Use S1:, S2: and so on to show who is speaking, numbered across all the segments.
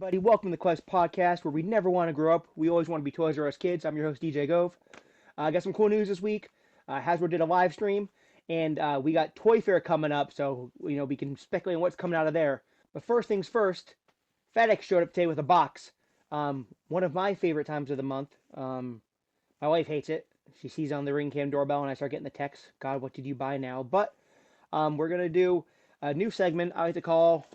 S1: Everybody, welcome to the ColleX podcast where we never want to grow up. We always want to be Toys R Us kids. I'm your host, DJ Gove. I got some cool news this week. Hasbro did a live stream, and we got Toyfair coming up, so we can speculate on what's coming out of there. But first things first, FedEx showed up today with a box. One of my favorite times of the month. My wife hates it. She sees on the ring cam doorbell, and I start getting the text, God, what did you buy now? But we're going to do a new segment I like to call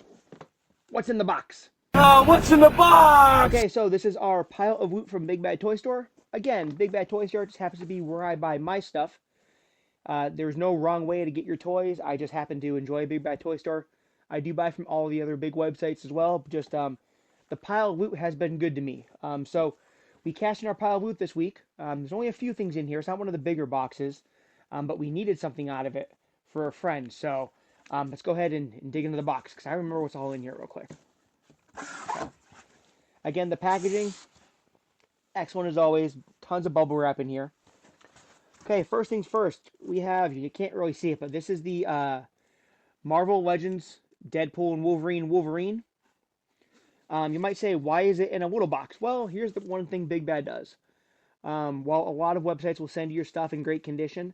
S1: What's in the Box?
S2: What's in the box?
S1: Okay, so this is our pile of loot from Big Bad Toy Store. Again, Big Bad Toy Store just happens to be where I buy my stuff. There's no wrong way to get your toys. I just happen to enjoy Big Bad Toy Store. I do buy from all the other big websites as well. Just the pile of loot has been good to me. So we cashed in our pile of loot this week. There's only a few things in here. It's not one of the bigger boxes, but we needed something out of it for a friend. So let's go ahead and dig into the box because I remember what's all in here real quick. Okay. Again, the packaging, excellent as always. Tons of bubble wrap in here. Okay, first things first. We have, you can't really see it, but this is the Marvel Legends Deadpool and Wolverine. You might say, why is it in a little box? Well, here's the one thing Big Bad does. While a lot of websites will send you your stuff in great condition,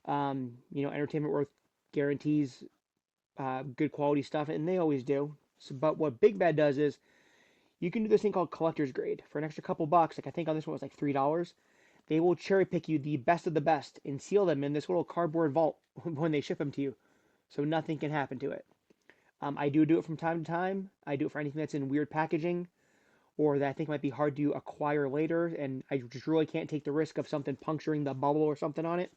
S1: Entertainment Worth guarantees good quality stuff, and they always do. But what Big Bad does is, you can do this thing called collector's grade for an extra couple bucks. Like I think on this one was like $3. They will cherry pick you the best of the best and seal them in this little cardboard vault when they ship them to you, so nothing can happen to it. I do it from time to time. I do it for anything that's in weird packaging or that I think might be hard to acquire later, and I just really can't take the risk of something puncturing the bubble or something on it.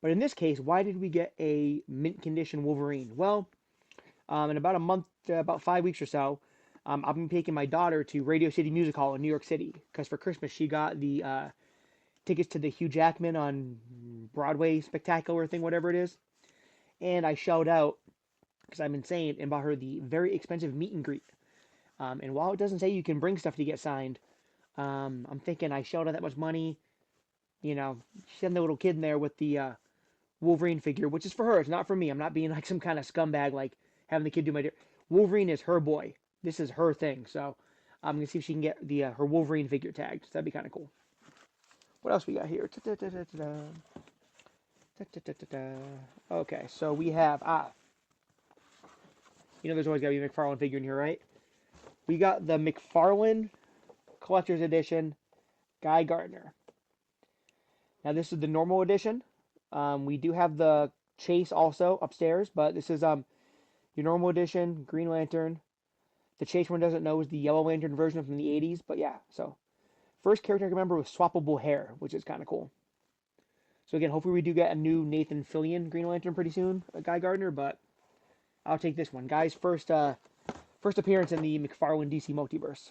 S1: But in this case, why did we get a mint condition Wolverine? Well, in about a month, about 5 weeks or so, I've been taking my daughter to Radio City Music Hall in New York City because for Christmas she got the tickets to the Hugh Jackman on Broadway spectacular thing, whatever it is. And I shelled out, because I'm insane, and bought her the very expensive meet and greet. And while it doesn't say you can bring stuff to get signed, I'm thinking I shelled out that much money. Send the little kid in there with the Wolverine figure, which is for her. It's not for me. I'm not being like some kind of scumbag, like having the kid do my... Wolverine is her boy. This is her thing, so I'm going to see if she can get the her Wolverine figure tagged. So that'd be kind of cool. What else we got here? Okay, so we have... there's always got to be a McFarlane figure in here, right? We got the McFarlane Collector's Edition Guy Gardner. Now, this is the normal edition. We do have the Chase also upstairs, but this is your normal edition Green Lantern. The Chase one doesn't know is the Yellow Lantern version from the 80s, but yeah, so first character I can remember with swappable hair, which is kind of cool. So again, hopefully we do get a new Nathan Fillion Green Lantern pretty soon, a Guy Gardner, but I'll take this one. Guy's first appearance in the McFarlane DC Multiverse.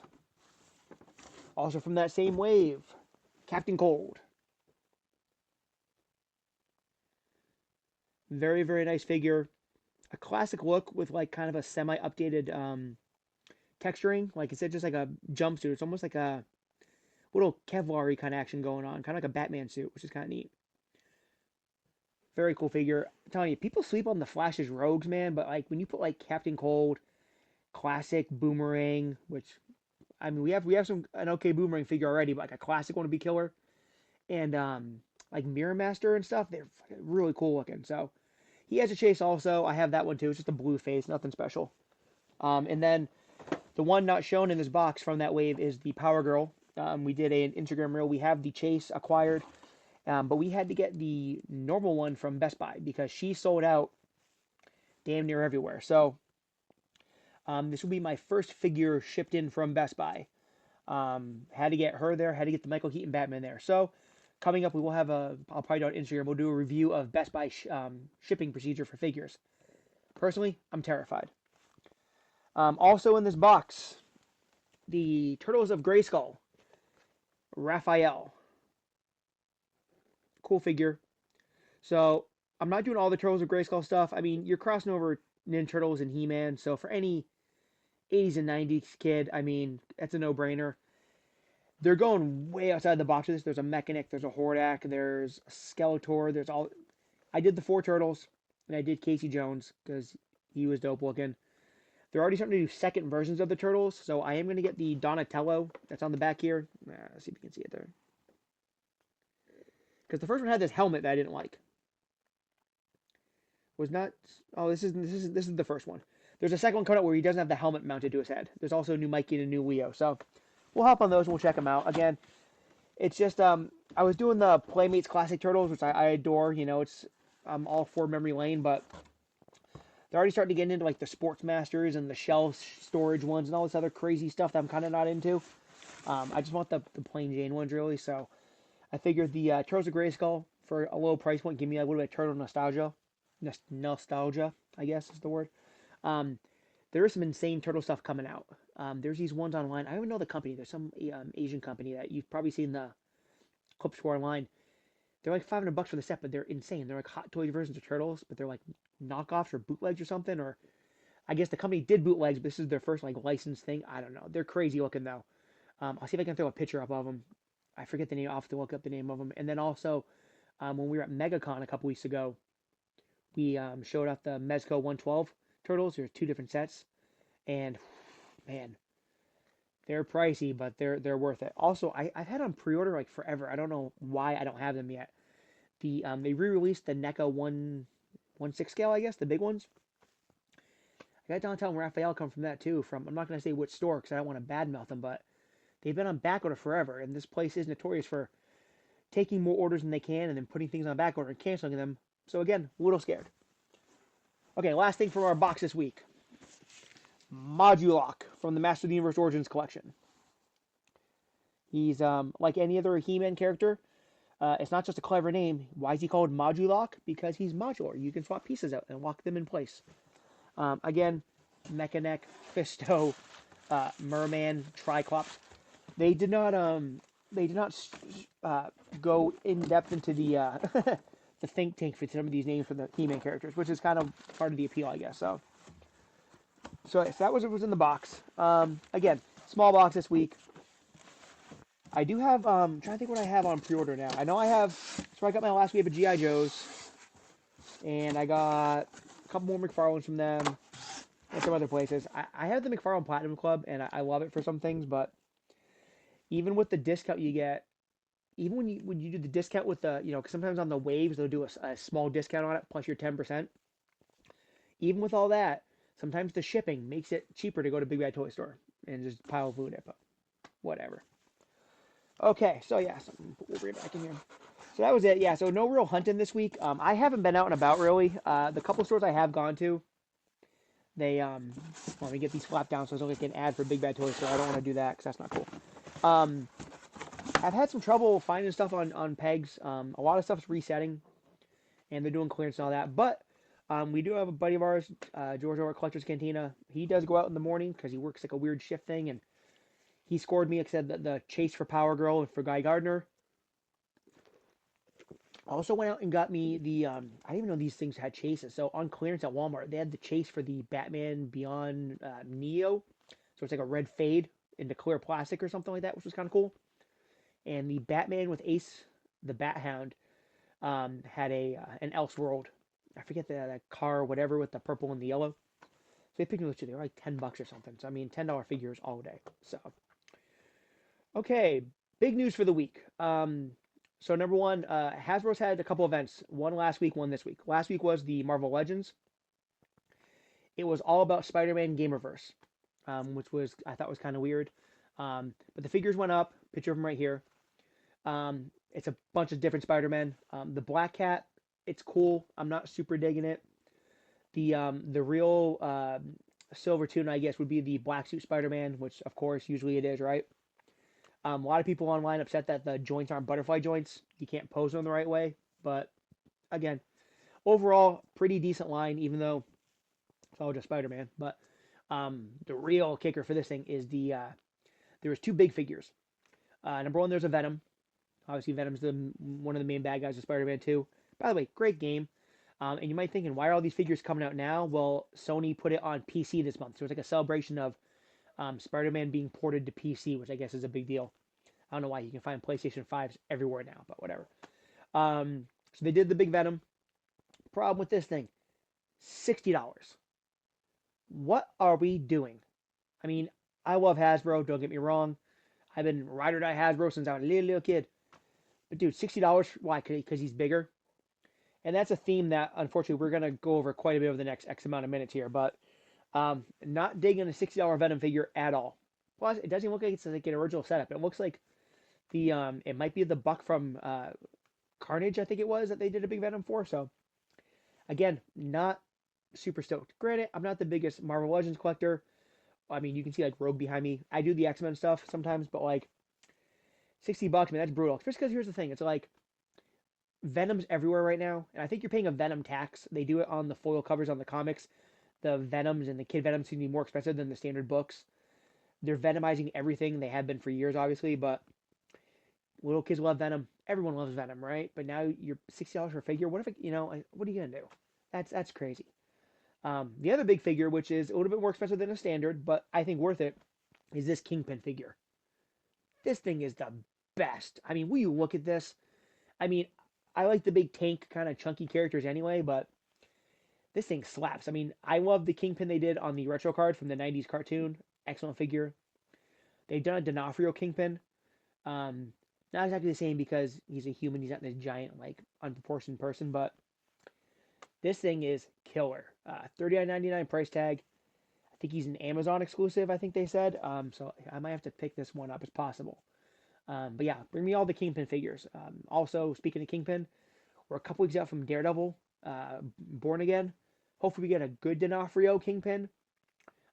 S1: Also from that same wave, Captain Cold. Very, very nice figure. A classic look with like kind of a semi-updated texturing. Like I said, just like a jumpsuit. It's almost like a little Kevlar-y kind of action going on. Kind of like a Batman suit, which is kind of neat. Very cool figure. I'm telling you, people sleep on the Flash's rogues, man. But like when you put like Captain Cold, classic Boomerang, which I mean we have an okay Boomerang figure already, but like a classic one would be killer. And like Mirror Master and stuff, they're really cool looking. So he has a Chase also. I have that one too. It's just a blue face, nothing special. And then the one not shown in this box from that wave is the Power Girl. We did an Instagram reel. We have the Chase acquired, but we had to get the normal one from Best Buy because she sold out damn near everywhere. So this will be my first figure shipped in from Best Buy. Had to get her there. Had to get the Michael Keaton Batman there. So coming up, we will have I'll probably do on Instagram. We'll do a review of Best Buy shipping procedure for figures. Personally, I'm terrified. Also in this box, the Turtles of Grayskull, Raphael. Cool figure. So, I'm not doing all the Turtles of Grayskull stuff. I mean, you're crossing over Ninja Turtles and He-Man, so for any 80s and 90s kid, I mean, that's a no-brainer. They're going way outside the box of this. There's a Mechanic, there's a Hordak, there's a Skeletor, there's all... I did the 4 Turtles, and I did Casey Jones, because he was dope looking. They're already starting to do second versions of the turtles, so I am going to get the Donatello that's on the back here. Let's see if you can see it there. Because the first one had this helmet that I didn't like. Was not. Oh, this is the first one. There's a second one coming out where he doesn't have the helmet mounted to his head. There's also a new Mikey and a new Leo. So we'll hop on those and we'll check them out. Again, it's just I was doing the Playmates Classic Turtles, which I adore. You know, it's I'm all for memory lane, but they're already starting to get into like the Sports Masters and the shelf storage ones and all this other crazy stuff that I'm kind of not into. I just want the plain Jane ones really. So I figured the Turtles of Grayskull for a low price point give me a little bit of turtle nostalgia. Nostalgia, I guess is the word. Um, there is some insane turtle stuff coming out. There's these ones online. I don't even know the company. There's some Asian company that you've probably seen the clips for online. They're like $500 for the set, but they're insane. They're like Hot Toys versions of turtles, but they're like knockoffs or bootlegs or something. Or I guess the company did bootlegs, but this is their first like licensed thing. I don't know. They're crazy looking though. I'll see if I can throw a picture up of them. I forget the name. I'll have to look up the name of them. And then also, when we were at MegaCon a couple weeks ago, we showed off the Mezco 112 turtles. There's two different sets, and man, they're pricey, but they're worth it. Also, I've had on pre-order like forever. I don't know why I don't have them yet. They re-released the NECA 1/6 scale, I guess, the big ones. I got Donatello and Raphael come from that too. From I'm not gonna say which store because I don't want to badmouth them, but they've been on back order forever, and this place is notorious for taking more orders than they can and then putting things on back order and canceling them. So again, a little scared. Okay, last thing from our box this week. Modulok from the Master of the Universe Origins collection. He's like any other He-Man character. It's not just a clever name. Why is he called Modulok? Because he's modular. You can swap pieces out and lock them in place. Again, Mechanic, Fisto, Merman, Triclops. They did not go in depth into the the think tank for some of these names for the He-Man characters, which is kind of part of the appeal, I guess. So that was what was in the box. Again, small box this week. I do have I'm trying to think what I have on pre-order now. I know I have. So I got my last wave of GI Joes, and I got a couple more McFarlanes from them and some other places. I have the McFarlane Platinum Club, and I love it for some things, but even with the discount you get, even when you do the discount with the, you know, 'cause sometimes on the waves they'll do a small discount on it plus your 10%. Even with all that, sometimes the shipping makes it cheaper to go to Big Bad Toy Store and just pile of food in it, but whatever. Okay, so yeah, so we'll bring it back in here. So that was it. Yeah, so no real hunting this week. I haven't been out and about really. The couple stores I have gone to, they let me get these flapped down so it's only like an ad for Big Bad Toy Store. I don't want to do that because that's not cool. I've had some trouble finding stuff on pegs. A lot of stuff's resetting, and they're doing clearance and all that. But we do have a buddy of ours, George over at Collector's Cantina. He does go out in the morning because he works like a weird shift thing, and he scored me, like I said, the Chase for Power Girl and for Guy Gardner. Also went out and got me the, I didn't even know these things had chases. So on clearance at Walmart, they had the chase for the Batman Beyond Neo. So it's like a red fade into clear plastic or something like that, which was kind of cool. And the Batman with Ace, the Bat Hound, had an Elseworld. I forget the car or whatever with the purple and the yellow. So they picked me those two. They were like $10 or something. So I mean, $10 figures all day. So okay, big news for the week. So number one, Hasbro's had a couple events. One last week, one this week. Last week was the Marvel Legends. It was all about Spider-Man Gamerverse, which was I thought was kind of weird. But the figures went up. Picture of them right here. It's a bunch of different Spider-Men. The Black Cat, it's cool. I'm not super digging it. The real silver tuna, I guess, would be the Black Suit Spider-Man, which of course usually it is, right? A lot of people online upset that the joints aren't butterfly joints. You can't pose them the right way. But again, overall, pretty decent line, even though it's all just Spider-Man. But the real kicker for this thing is there was two big figures. Number one, there's a Venom. Obviously, Venom's one of the main bad guys of Spider-Man 2. By the way, great game. And you might be thinking, why are all these figures coming out now? Well, Sony put it on PC this month. So it's like a celebration of Spider-Man being ported to PC, which I guess is a big deal. I don't know why. You can find PlayStation 5s everywhere now, but whatever. So they did the big Venom. Problem with this thing, $60. What are we doing? I mean, I love Hasbro, don't get me wrong. I've been ride or die Hasbro since I was a little kid. But dude, $60, why? Because he's bigger. And that's a theme that unfortunately we're gonna go over quite a bit over the next X amount of minutes here. But not digging a $60 Venom figure at all. Plus, it doesn't even look like it's like an original setup. It looks like the it might be the buck from Carnage, I think it was, that they did a big Venom for. So again, not super stoked. Granted, I'm not the biggest Marvel Legends collector. I mean, you can see like Rogue behind me. I do the X-Men stuff sometimes, but like $60, man, that's brutal. Just because here's the thing, it's like Venom's everywhere right now, and I think you're paying a Venom tax. They do it on the foil covers on the comics. The Venoms and the Kid Venoms seem to be more expensive than the standard books. They're Venomizing everything. They have been for years, obviously, but little kids love Venom. Everyone loves Venom, right? But now you're $60 for a figure. What if it, like, what are you gonna do? That's crazy. The other big figure, which is a little bit more expensive than a standard, but I think worth it, is this Kingpin figure. This thing is the best. I mean, will you look at this? I mean, I like the big tank kind of chunky characters anyway, but this thing slaps. I mean, I love the Kingpin they did on the retro card from the 90s cartoon. Excellent figure. They've done a D'Onofrio Kingpin. Um, Not exactly the same because he's a human. He's not this giant, like, unproportioned person, but this thing is killer. $39.99 price tag. I think he's an Amazon exclusive, I think they said. So I might have to pick this one up as possible. But yeah, bring me all the Kingpin figures. Also, speaking of Kingpin, we're a couple weeks out from Daredevil, Born Again. Hopefully, we get a good D'Onofrio Kingpin.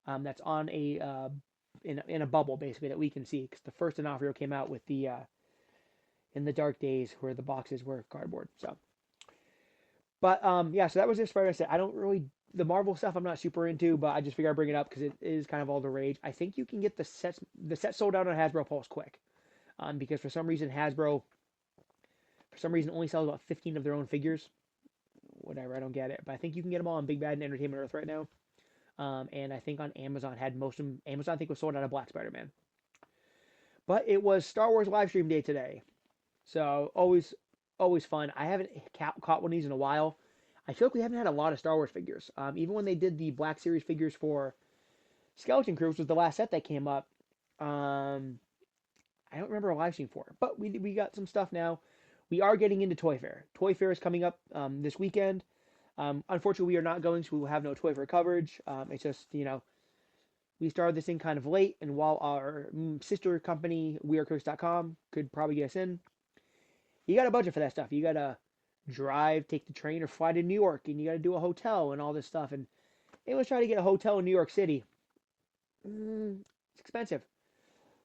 S1: That's on a in a bubble basically that we can see because the first D'Onofrio came out with the in the dark days where the boxes were cardboard. So, but yeah, so that was just Spider. I said I don't really the Marvel stuff I'm not super into, but I just figured I'd bring it up because it is kind of all the rage. I think you can get the set sold out on Hasbro Pulse quick, because for some reason Hasbro only sells about 15 of their own figures. Whatever, I don't get it, but I think you can get them all on Big Bad and Entertainment Earth right now. And I think on Amazon had most of them. Amazon I think was sold out of Black Spider-Man. But it was Star Wars live stream day today, so always fun. I haven't caught one of these in a while. I feel like we haven't had a lot of Star Wars figures. Even when they did the Black Series figures for Skeleton Crew, which was the last set that came up, I don't remember a live stream for it. But we got some stuff now. We are getting into Toyfair. Toyfair is coming up this weekend. Unfortunately, we are not going, so we will have no Toyfair coverage. It's just, we started this thing kind of late, and while our sister company, wearecooks.com, could probably get us in, you got a budget for that stuff. You got to drive, take the train, or fly to New York, and you got to do a hotel and all this stuff. And it was trying to get a hotel in New York City. It's expensive.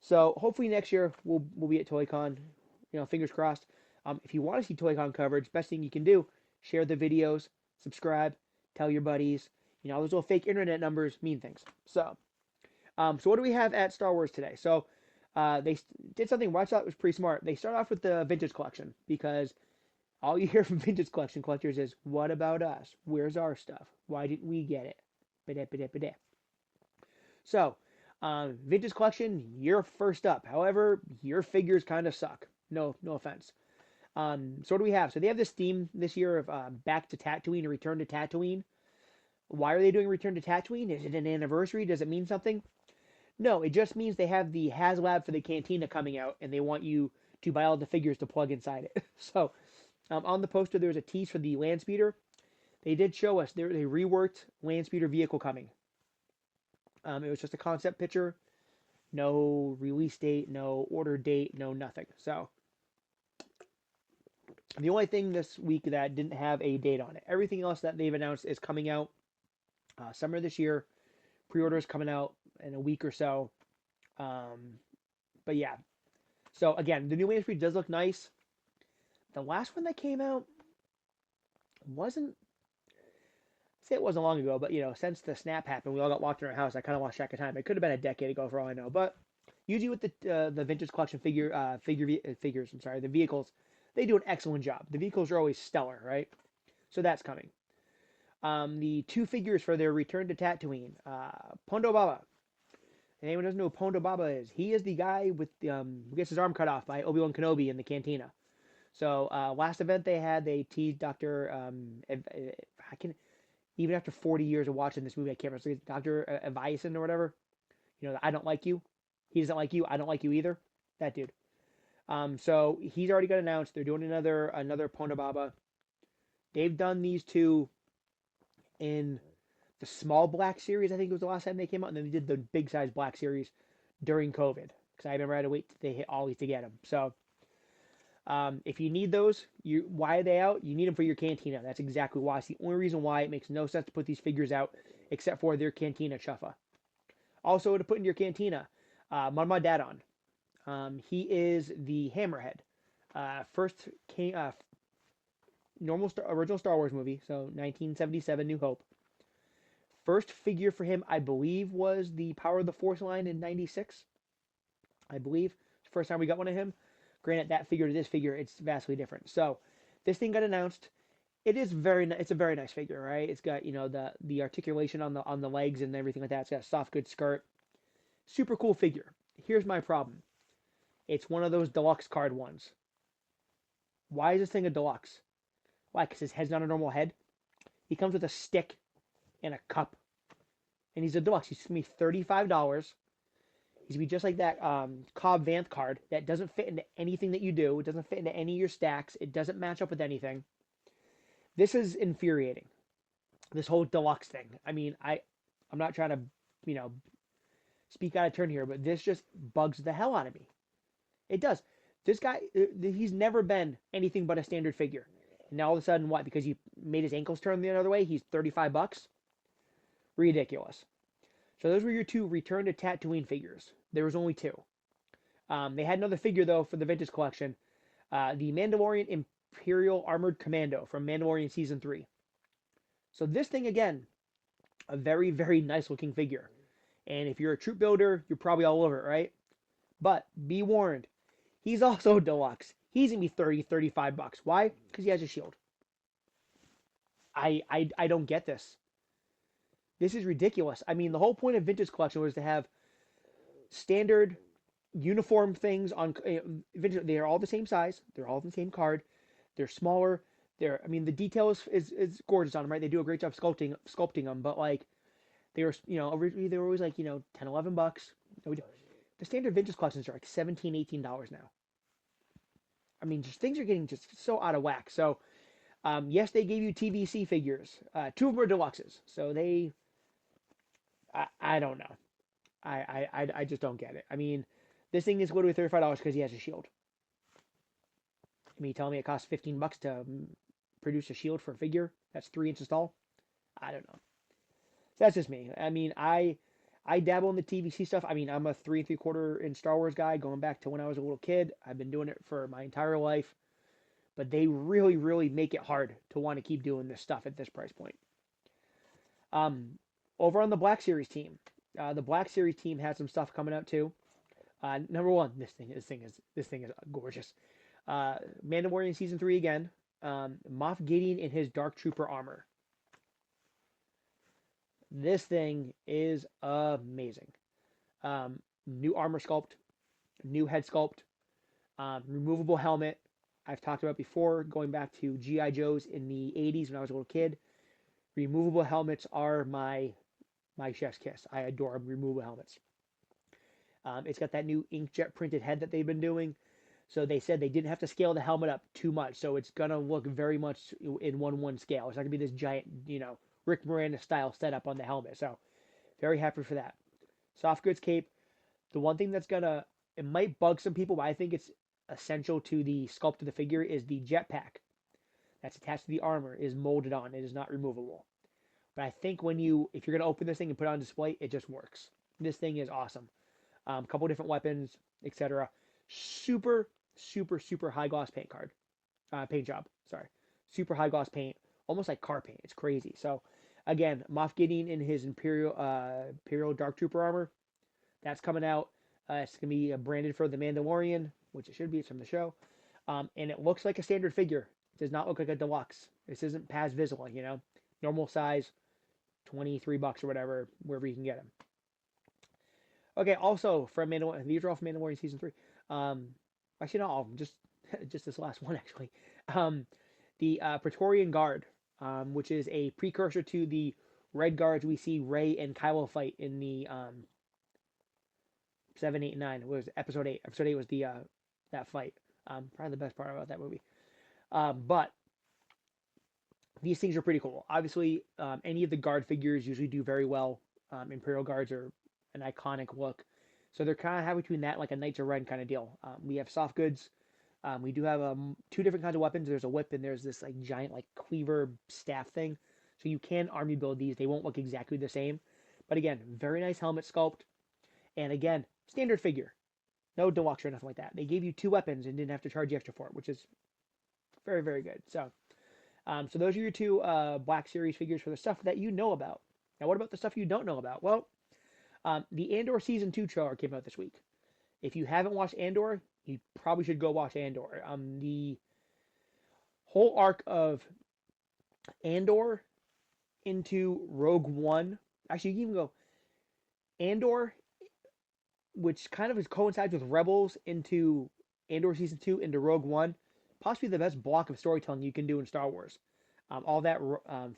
S1: So hopefully next year we'll be at ToyCon. Fingers crossed. If you want to see ToyCon coverage, best thing you can do, share the videos, subscribe, tell your buddies. All those little fake internet numbers mean things. So what do we have at Star Wars today? So they did something I thought was pretty smart. They start off with the vintage collection because all you hear from vintage collection collectors is, "What about us? Where's our stuff? Why didn't we get it?" Ba-da-ba-da-ba-da. So vintage collection, you're first up. However, your figures kind of suck. No offense. So what do we have? So they have this theme this year of back to Tatooine or return to Tatooine. Why are they doing return to Tatooine? Is it an anniversary? Does it mean something? No, it just means they have the HasLab for the Cantina coming out, and they want you to buy all the figures to plug inside it. So on the poster, there's a tease for the Landspeeder. They did show us they reworked Landspeeder vehicle coming. It was just a concept picture, no release date, no order date, no nothing. So the only thing this week that didn't have a date on it, everything else that they've announced is coming out summer this year. Pre-orders coming out in a week or so. But yeah. So again, the new Landspeeder does look nice. The last one that came out wasn't say it wasn't long ago, but since the snap happened, we all got locked in our house. I kind of lost track of time. It could have been a decade ago for all I know. But usually with the vintage collection figures, I'm sorry, the vehicles, they do an excellent job. The vehicles are always stellar, right? So that's coming. The two figures for their return to Tatooine, Pondo Baba. If anyone doesn't know who Pondo Baba is, he is the guy with who gets his arm cut off by Obi-Wan Kenobi in the Cantina. So last event they teased Dr. Even after 40 years of watching this movie, I can't remember. It's Dr. Eviason or whatever. You know, I don't like you. He doesn't like you. I don't like you either. That dude. So he's already got announced. They're doing another Ponababa. They've done these two in the small black series. I think it was the last time they came out, and then they did the big size black series during COVID because I remember I had to wait till they hit always to get them. So if you need those, why are they out? You need them for your cantina. That's exactly why. It's the only reason why it makes no sense to put these figures out except for their cantina chuffa. Also to put in your cantina, Mama Dadon. He is the Hammerhead. First came original Star Wars movie, so 1977 New Hope. First figure for him, I believe, was the Power of the Force line in '96. I believe it's the first time we got one of him. Granted, that figure to this figure, it's vastly different. So this thing got announced. It's a very nice figure, right? It's got the articulation on the legs and everything like that. It's got a soft good skirt. Super cool figure. Here's my problem. It's one of those deluxe card ones. Why is this thing a deluxe? Why? Because his head's not a normal head. He comes with a stick and a cup, and he's a deluxe. He's gonna be $35. He's gonna be just like that Cobb Vanth card that doesn't fit into anything that you do. It doesn't fit into any of your stacks. It doesn't match up with anything. This is infuriating. This whole deluxe thing. I mean, I'm not trying to, you know, speak out of turn here, but this just bugs the hell out of me. It does. This guy, he's never been anything but a standard figure. And now all of a sudden, what? Because he made his ankles turn the other way, he's $35? Ridiculous. So those were your two Return to Tatooine figures. There was only two. They had another figure, though, for the vintage collection. The Mandalorian Imperial Armored Commando from Mandalorian Season 3. So this thing, again, a very, very nice looking figure. And if you're a troop builder, you're probably all over it, right? But be warned, he's also deluxe. He's going to be $35. Why? Because he has a shield. I don't get this. This is ridiculous. I mean, the whole point of vintage collection was to have standard uniform things on vintage. They're all the same size. They're all the same card. They're smaller. I mean, the detail is gorgeous on them, right? They do a great job sculpting them, but like they were, originally they were always like, 10, $11. The standard vintage collections are like $17, $18 now. I mean, just things are getting just so out of whack. So, yes, they gave you TVC figures. Two of them are deluxes. So I don't know. I just don't get it. I mean, this thing is literally $35 because he has a shield. I mean, you telling me it costs $15 to produce a shield for a figure that's 3 inches tall? I don't know. So that's just me. I mean, I dabble in the TVC stuff. I mean, I'm a 3 3/4 in Star Wars guy going back to when I was a little kid. I've been doing it for my entire life. But they really, really make it hard to want to keep doing this stuff at this price point. Over on the Black Series team, the Black Series team has some stuff coming out too. Number one, this thing is gorgeous. Mandalorian Season 3 again. Moff Gideon in his Dark Trooper armor. This thing is amazing. New armor sculpt, new head sculpt, removable helmet. I've talked about before, going back to G.I. Joes in the 80s when I was a little kid. Removable helmets are my chef's kiss. I adore removable helmets. It's got that new inkjet printed head that they've been doing. So they said they didn't have to scale the helmet up too much. So it's going to look very much in 1:1 scale. It's not going to be this giant, Rick Moranis style setup on the helmet. So very happy for that. Soft goods cape. The one thing that's it might bug some people, but I think it's essential to the sculpt of the figure is the jetpack that's attached to the armor is molded on. It is not removable. But I think if you're going to open this thing and put it on display, it just works. This thing is awesome. A couple different weapons, etc. Super, super, super high gloss paint job. Sorry. Super high gloss paint. Almost like car paint. It's crazy. So, again, Moff Gideon in his Imperial Dark Trooper armor. That's coming out. It's going to be branded for the Mandalorian, which it should be. It's from the show. And it looks like a standard figure. It does not look like a deluxe. This isn't Paz Vizsla, normal size, $23 or whatever, wherever you can get them. Okay, also from Mandalorian, these are all from Mandalorian Season 3. Actually, not all of them, just this last one, actually. The Praetorian Guard which is a precursor to the Red Guards we see Rey and Kylo fight in the 7, 8, 9. It was episode 8. Episode 8 was the that fight. Probably the best part about that movie. But these things are pretty cool. Obviously, any of the guard figures usually do very well. Imperial guards are an iconic look, so they're kind of halfway between that, like a Knights of Ren kind of deal. We have soft goods. We do have two different kinds of weapons. There's a whip and there's this like giant like cleaver staff thing. So you can army build these. They won't look exactly the same, but again, very nice helmet sculpt. And again, standard figure, no deluxe or nothing like that. They gave you two weapons and didn't have to charge you extra for it, which is very very good. So those are your two Black Series figures for the stuff that you know about. Now, what about the stuff you don't know about? Well, the Andor Season 2 trailer came out this week. If you haven't watched Andor, you probably should go watch Andor. The whole arc of Andor into Rogue One, actually, you can even go Andor, which kind of coincides with Rebels, into Andor Season 2 into Rogue One, possibly the best block of storytelling you can do in Star Wars. All that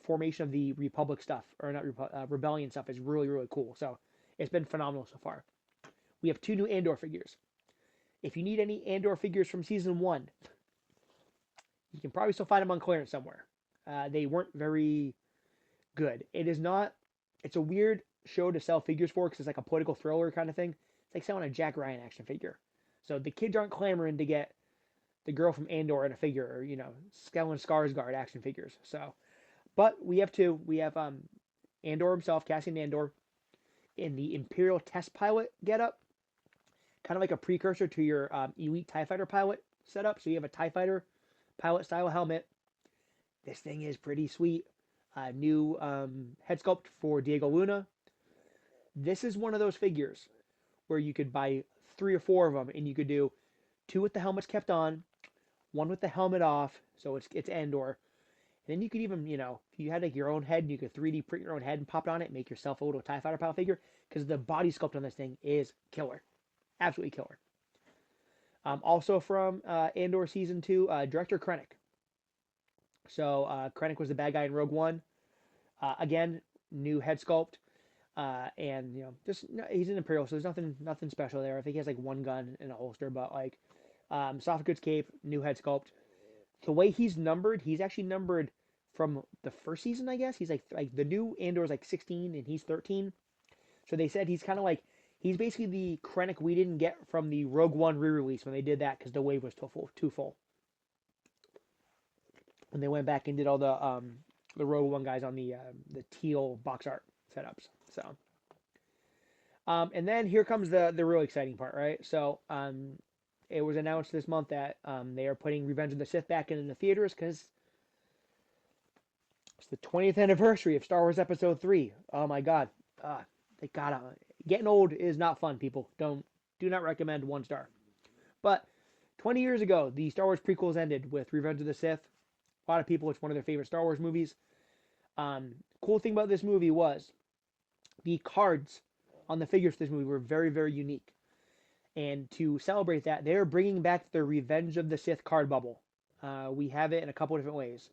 S1: formation of the Republic stuff, or not Rebellion stuff, is really, really cool. So it's been phenomenal so far. We have two new Andor figures. If you need any Andor figures from Season 1, you can probably still find them on clearance somewhere. They weren't very good. It's a weird show to sell figures for because it's like a political thriller kind of thing. It's like selling a Jack Ryan action figure. So the kids aren't clamoring to get the girl from Andor in a figure, or Stellan Skarsgård action figures. So, but we have two. We have Andor himself, Cassian Andor, in the Imperial test pilot getup, kind of like a precursor to your elite TIE fighter pilot setup. So you have a TIE fighter pilot style helmet. This thing is pretty sweet. New head sculpt for Diego Luna. This is one of those figures where you could buy 3 or 4 of them, and you could do 2 with the helmets kept on, 1 with the helmet off, so it's Andor. And then you could even, if you had like your own head, you could 3D print your own head and pop it on it, and make yourself a little TIE fighter pilot figure, because the body sculpt on this thing is killer. Absolutely killer. Also from Andor Season 2, Director Krennic. So Krennic was the bad guy in Rogue One. Again, new head sculpt. And he's an Imperial, so there's nothing special there. I think he has like 1 gun in a holster, but like soft goods cape, new head sculpt. The way he's numbered, he's actually numbered from the first season, I guess. He's like the new Andor is like 16 and he's 13. So they said he's kind of like, he's basically the Krennic we didn't get from the Rogue One re-release when they did that because the wave was too full. When they went back and did all the Rogue One guys on the teal box art setups. So, and then here comes the really exciting part, right? So, it was announced this month that they are putting Revenge of the Sith back in the theaters because it's the 20th anniversary of Star Wars Episode 3. Oh my God, they gotta. Getting old is not fun, people. Do not recommend 1 star. But 20 years ago, the Star Wars prequels ended with Revenge of the Sith. A lot of people, it's one of their favorite Star Wars movies. Cool thing about this movie was the cards on the figures for this movie were very, very unique. And to celebrate that, they're bringing back the Revenge of the Sith card bubble. We have it in a couple different ways.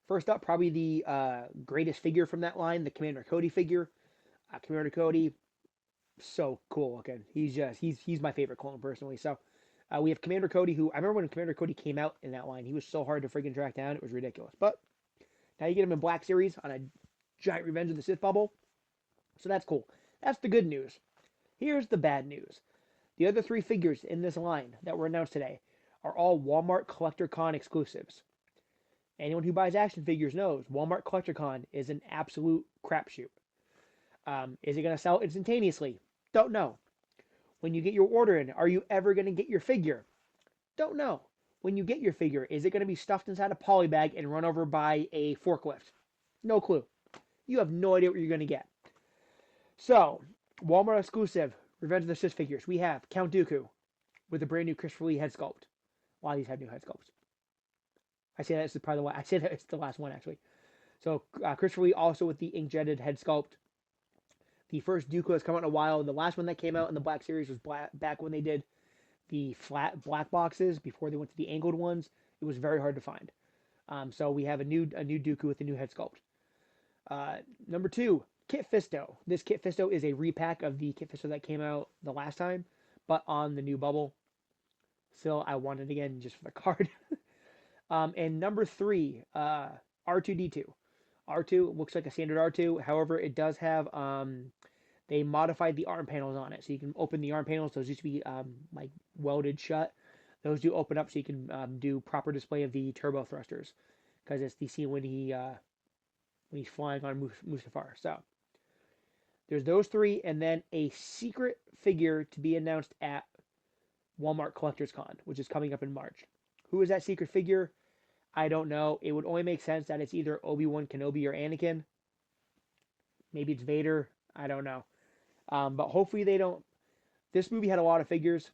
S1: First up, probably the greatest figure from that line, the Commander Cody figure. Commander Cody, so cool looking. He's my favorite clone personally. So we have Commander Cody, who I remember when Commander Cody came out in that line, he was so hard to freaking track down, it was ridiculous. But now you get him in Black Series on a giant Revenge of the Sith bubble. So that's cool. That's the good news. Here's the bad news. The other 3 figures in this line that were announced today are all Walmart Collector Con exclusives. Anyone who buys action figures knows Walmart Collector Con is an absolute crapshoot. Is it going to sell instantaneously? Don't know. When you get your order in, are you ever going to get your figure? Don't know. When you get your figure, is it going to be stuffed inside a poly bag and run over by a forklift? No clue. You have no idea what you're going to get. So, Walmart exclusive Revenge of the Sith figures. We have Count Dooku with a brand new Christopher Lee head sculpt. A lot of these have new head sculpts. I say that it's probably the one. I say that it's the last one actually. So Christopher Lee also with the ink jetted head sculpt. The first Dooku has come out in a while. The last one that came out in the Black Series was back when they did the flat black boxes before they went to the angled ones. It was very hard to find. So we have a new Dooku with a new head sculpt. Number two, Kit Fisto. This Kit Fisto is a repack of the Kit Fisto that came out the last time, but on the new bubble. Still, I want it again just for the card. And number three, R2D2. R2 looks like a standard R2. However, it does have they modified the arm panels on it, so you can open the arm panels. Those used to be like welded shut. Those do open up, so you can do proper display of the turbo thrusters, because it's the scene when he's flying on Mustafar. So there's those three, and then a secret figure to be announced at Walmart Collectors Con, which is coming up in March. Who is that secret figure? I don't know. It would only make sense that it's either Obi-Wan Kenobi or Anakin. Maybe it's Vader. I don't know. But hopefully they don't. This movie had a lot of figures.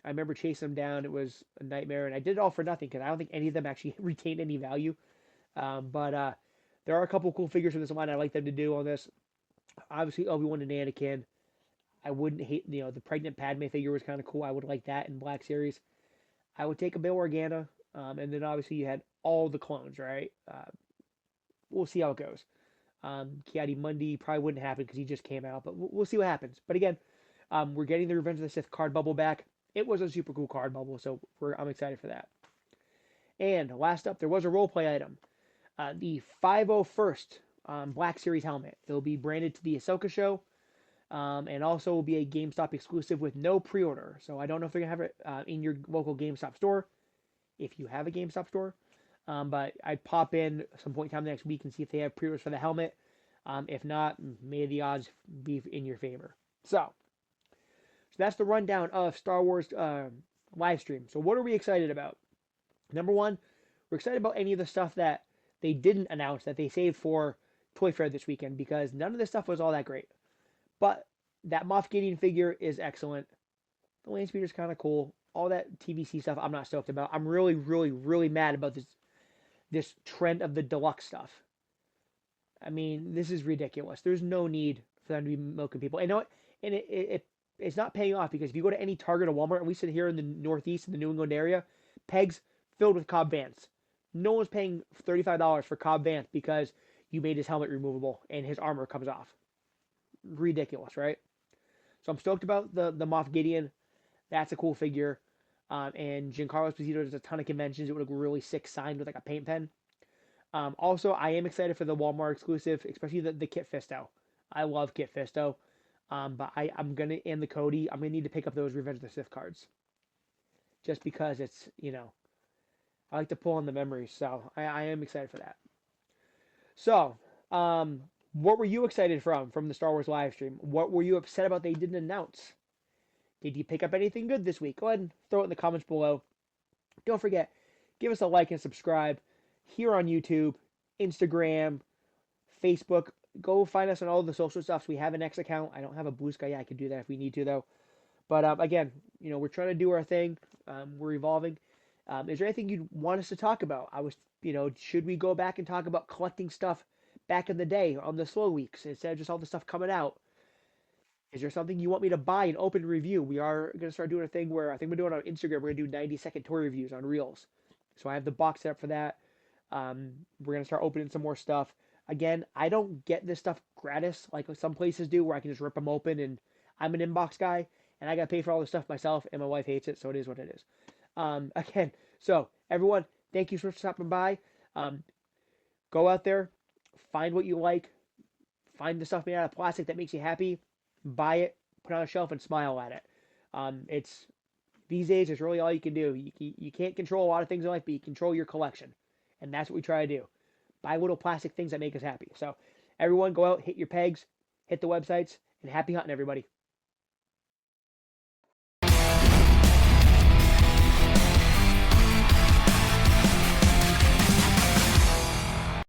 S1: I remember chasing them down. It was a nightmare, and I did it all for nothing because I don't think any of them actually retained any value. But there are a couple cool figures from this line I'd like them to do on this. Obviously, Obi-Wan and Anakin. I wouldn't hate, the pregnant Padme figure was kind of cool. I would like that in Black Series. I would take a Bail Organa, and then obviously you had all the clones, right? We'll see how it goes. Ki-Adi-Mundi probably wouldn't happen because he just came out, but we'll see what happens. But again, we're getting the Revenge of the Sith card bubble back. It was a super cool card bubble, so I'm excited for that. And last up, there was a roleplay item. The 501st Black Series helmet. It'll be branded to the Ahsoka show, and also will be a GameStop exclusive with no pre-order. So I don't know if they're going to have it in your local GameStop store, if you have a GameStop store. But I'd pop in some point in time next week and see if they have pre-orders for the helmet. If not, may the odds be in your favor. So that's the rundown of Star Wars live stream. So what are we excited about? Number one, we're excited about any of the stuff that they didn't announce that they saved for Toyfair this weekend, because none of this stuff was all that great. But that Moff Gideon figure is excellent. The land speeder is kind of cool. All that TVC stuff I'm not stoked about. I'm really, really, really mad about this trend of the deluxe stuff. I mean, this is ridiculous. There's no need for them to be milking people. And you know what? And it's not paying off, because if you go to any Target or Walmart, at least here in the Northeast, in the New England area, pegs filled with Cobb Vanth. No one's paying $35 for Cobb Vanth because you made his helmet removable and his armor comes off. Ridiculous, right? So I'm stoked about the Moff Gideon. That's a cool figure. And Giancarlo Esposito does a ton of conventions. It would look really sick signed with like a paint pen. Also, I am excited for the Walmart exclusive, especially the Kit Fisto. I love Kit Fisto. But I'm going to, and the Cody, I'm going to need to pick up those Revenge of the Sith cards. Just because it's, I like to pull on the memories. So I am excited for that. So, what were you excited from the Star Wars live stream? What were you upset about they didn't announce? Did you pick up anything good this week? Go ahead and throw it in the comments below. Don't forget, give us a like and subscribe here on YouTube, Instagram, Facebook. Go find us on all the social stuffs. We have an X account. I don't have a Blue Sky yet. I could do that if we need to, though. But again, we're trying to do our thing. We're evolving. Is there anything you'd want us to talk about? Should we go back and talk about collecting stuff back in the day on the slow weeks instead of just all the stuff coming out? Is there something you want me to buy and open review? We are going to start doing a thing where I think we're doing it on Instagram. We're going to do 90-second toy reviews on Reels. So I have the box set up for that. We're going to start opening some more stuff. Again, I don't get this stuff gratis like some places do, where I can just rip them open, and I'm an inbox guy and I got to pay for all this stuff myself, and my wife hates it, so it is what it is. Again, so everyone, thank you for stopping by. Go out there, find what you like, find the stuff made out of plastic that makes you happy, buy it, put it on a shelf, and smile at it. It's these days, it's really all you can do. You can't control a lot of things in life, but you control your collection, and that's what we try to do. Buy little plastic things that make us happy. So everyone, go out, hit your pegs, hit the websites, and happy hunting, everybody.